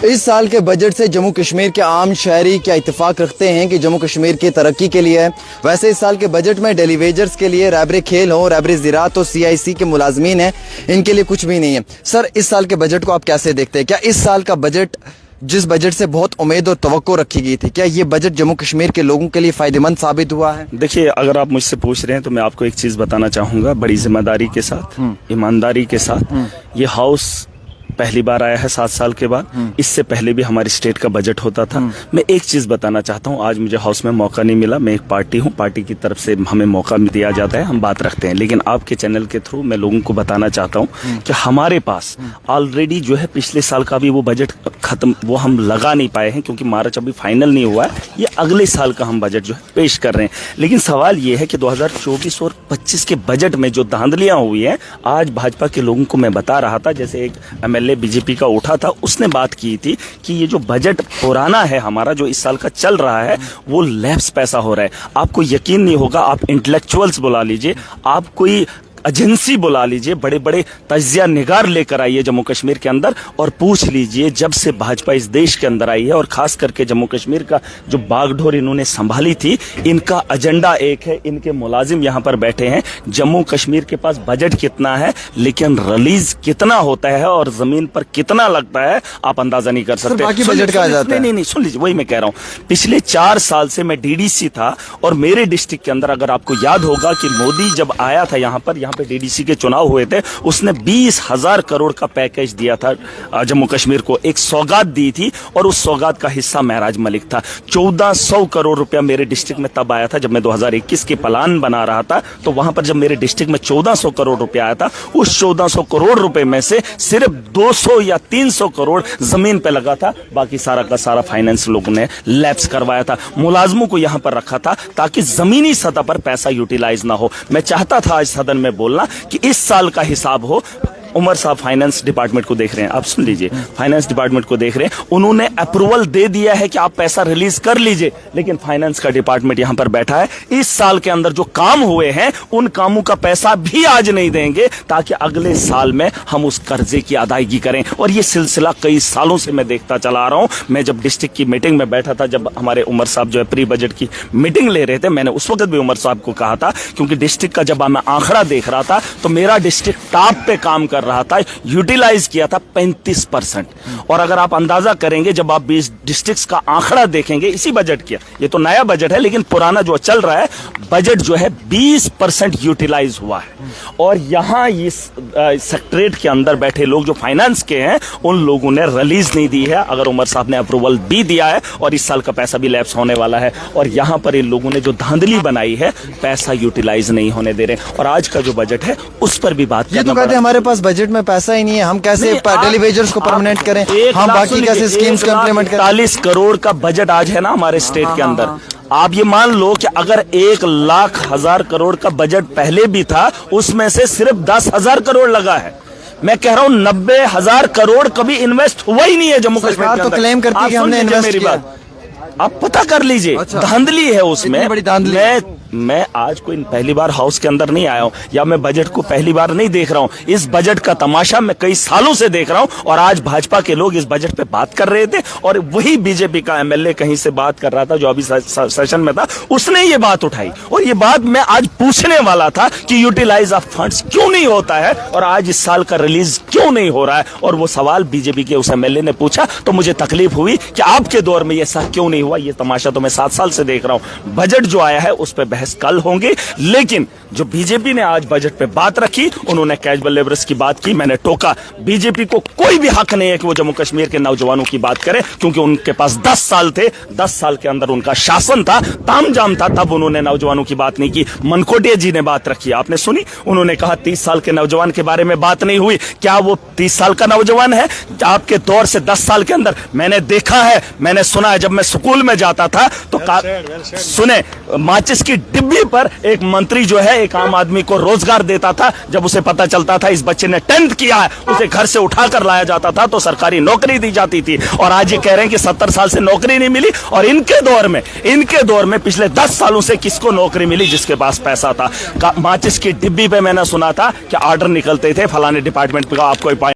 इस साल के बजट से जम्मू कश्मीर के आम शहरी क्या इत्तेफाक रखते हैं कि जम्मू कश्मीर की तरक्की के लिए है? वैसे इस साल के बजट में डेली वेजर्स के लिए रैबरे खेल हो, रैबरे ज़राअत हो, CIC के मुलाजमीन हैं, इनके लिए कुछ भी नहीं है। सर, इस साल के बजट को आप कैसे देखते हैं? क्या इस साल का बजट जिस बजट से बहुत उम्मीद और तवक्को रखी गई थी, क्या ये बजट जम्मू कश्मीर के लोगों के लिए फायदेमंद साबित हुआ है? देखिए, अगर आप मुझसे पूछ रहे हैं तो मैं आपको एक चीज बताना चाहूंगा बड़ी जिम्मेदारी के साथ, ईमानदारी के साथ। ये हाउस पहली बार आया है 7 साल के बाद। इससे पहले भी हमारी स्टेट का बजट होता था। मैं एक चीज बताना चाहता हूं, आज मुझे हाउस में मौका नहीं मिला। मैं एक पार्टी हूं, पार्टी की तरफ से हमें मौका दिया जाता है, हम बात रखते हैं। लेकिन आपके चैनल के थ्रू मैं लोगों को बताना चाहता हूं कि हमारे पास ऑलरेडी जो है पिछले साल का भी वो बजट खत्म, वो हम लगा नहीं पाए हैं क्योंकि मार्च अभी फाइनल नहीं हुआ है। ये अगले साल का हम बजट जो है पेश कर रहे हैं। लेकिन सवाल ये है कि 2024 और 25 के बजट में जो धांधलियां हुई हैं, आज भाजपा के लोगों को मैं बता रहा था, जैसे एक MLA बीजेपी का उठा था, उसने बात की थी कि ये जो बजट पुराना है हमारा, जो इस साल का चल रहा है, वो लैप्स पैसा हो रहा है। आपको यकीन नहीं होगा, आप इंटेलेक्चुअल्स बुला लीजिए, आप कोई एजेंसी बुला लीजिए, बड़े बड़े तज्जिया निगार लेकर आइए जम्मू कश्मीर के अंदर और पूछ लीजिए, जब से भाजपा इस देश के अंदर आई है और खास करके जम्मू कश्मीर का जो बागडोर इन्होंने संभाली थी, इनका एजेंडा एक है, इनके मुलाजिम यहाँ पर बैठे हैं। जम्मू कश्मीर के पास बजट कितना है, लेकिन रिलीज कितना होता है और जमीन पर कितना लगता है, आप अंदाजा नहीं कर सकते। बाकी बजट का आ जाता है। नहीं, सुन लीजिए, वही मैं कह रहा हूँ। पिछले 4 साल से मैं DDC था और मेरे डिस्ट्रिक्ट के अंदर, अगर आपको याद होगा कि मोदी जब आया था यहाँ पे DDC के चुनाव हुए थे, उसने 20,000 करोड़ का पैकेज दिया था जम्मू कश्मीर को, एक सौगात दी थी और उस सौगात का हिस्सा महराज मलिक था। 1400 करोड़ रुपया मेरे डिस्ट्रिक्ट में तब आया था जब मैं 2021 के प्लान बना रहा था। तो वहां पर जब मेरे डिस्ट्रिक्ट में 1400 करोड़ रुपया आया था, उस 1400 करोड़ रुपए में से सिर्फ 200 या 300 करोड़ जमीन पे लगा था। बाकी सारा का सारा फाइनेंस लोगों ने लैप्स करवाया था, मुलाजमों को यहां पर रखा था ताकि जमीनी सतह पर पैसा यूटिलाइज ना हो। मैं चाहता था आज सदन में बोलना कि इस साल का हिसाब हो। उमर साहब फाइनेंस डिपार्टमेंट को देख रहे हैं, आप सुन लीजिए, फाइनेंस डिपार्टमेंट को देख रहे हैं, उन्होंने अप्रूवल दे दिया है कि आप पैसा रिलीज कर लीजिए, लेकिन फाइनेंस का डिपार्टमेंट यहां पर बैठा है। इस साल के अंदर जो काम हुए हैं, उन कामों का पैसा भी आज नहीं देंगे ताकि अगले साल में हम उस कर्जे की अदायगी करें। और ये सिलसिला कई सालों से मैं देखता चला आ रहा हूं। मैं जब डिस्ट्रिक्ट की मीटिंग में बैठा था, जब हमारे उमर साहब जो है प्री बजट की मीटिंग ले रहे थे, मैंने उस वक्त भी उमर साहब को कहा था, क्योंकि डिस्ट्रिक्ट का जब मैं आंकड़ा देख रहा था तो मेरा डिस्ट्रिक्ट टॉप पे काम कर रहा था, यूटिलाइज किया था 35%। और अगर आप अंदाजा करेंगे, जब आप 20 डिस्ट्रिक्ट्स का आंकड़ा देखेंगे इसी बजट किया, ये तो नया बजट है लेकिन पुराना जो चल रहा है बजट जो है 20% यूटिलाइज हुआ है। और यहां इस सेक्रेटरीट के अंदर बैठे लोग जो फाइनेंस के हैं, उन लोगों ने रिलीज नहीं दी है। अगर उमर साहब ने अप्रूवल भी दिया है और इस साल का पैसा भी लैप्स होने वाला है, और यहां पर इन लोगों ने जो धांधली बनाई है, पैसा यूटिलाइज नहीं होने दे रहे। और आज का जो बजट है उस पर भी बात, ये तो कहते हैं हमारे पास बजट में पैसा ही नहीं है, हम कैसे डेली वेजर्स को परमानेंट करें, हम बाकी कैसे स्कीम्स को इंप्लीमेंट करें। 40 करोड़ का बजट आज है ना हमारे स्टेट के अंदर। आप ये मान लो कि अगर 1,00,000 करोड़ का बजट पहले भी था, उसमें से सिर्फ 10,000 करोड़ लगा है। मैं कह रहा हूं 90,000 करोड़ कभी इन्वेस्ट हुआ ही नहीं है जम्मू कश्मीर के अंदर। तो क्लेम करती है कि हमने इन्वेस्ट किया। आप पता कर लीजिए, धांधली है उसमें। बड़ी धांधली। मैं आज कोई पहली बार हाउस के अंदर नहीं आया हूं, या मैं बजट को पहली बार नहीं देख रहा हूं। इस बजट का तमाशा मैं कई सालों से देख रहा हूं और आज भाजपा के लोग इस बजट पे बात कर रहे थे और वही बीजेपी का MLA कहीं से बात कर रहा था जो अभी सेशन में था, उसने ये बात उठाई। और ये बात मैं आज पूछने वाला था कि यूटिलाइज ऑफ फंड्स क्यों नहीं होता है और आज इस साल का रिलीज क्यों नहीं हो रहा है। और वो सवाल बीजेपी के उस MLA ने पूछा तो मुझे तकलीफ हुई कि आपके दौर में ये सब क्यों नहीं हुआ। ये तमाशा तो मैं 7 साल से देख रहा हूं। बजट जो आया है उस पर बहस कल होंगी, लेकिन जो बीजेपी ने आज बजट पे बात रखी, उन्होंने कैजुअल लेबर्स की बात की। मैंने टोका, बीजेपी को कोई भी हक नहीं है कि वो जम्मू कश्मीर के नौजवानों की बात करे, क्योंकि उनके पास 10 साल थे, 10 साल के अंदर उनका शासन था, तामझाम था, तब उन्होंने नौजवानों की बात नहीं की। मनकोटिया जी ने बात रखी, आपने सुनी, उन्होंने कहा 30 साल के नौजवान के बारे में बात नहीं हुई। क्या वो 30 साल का नौजवान है? आपके दौर से 10 साल के अंदर मैंने देखा है, मैंने सुना है। जब मैं स्कूल में जाता था तो सुने, माचिस की डिब्बी पर एक मंत्री जो है एक आम आदमी को रोजगार देता था। जब उसे पता चलता था इस बच्चे ने 10th किया है, उसे घर से उठाकर लाया जाता था तो सरकारी नौकरी दी जाती थी। और आज ये कह रहे हैं कि 70 साल से नौकरी नहीं मिली। और इनके दौर में पिछले 10 सालों से किसको नौकरी मिली? जिसके पास पैसा था। माचिस की डिब्बी पे मैंने सुना था कि ऑर्डर निकलते थे फलाने डिपार्टमेंट का, आपको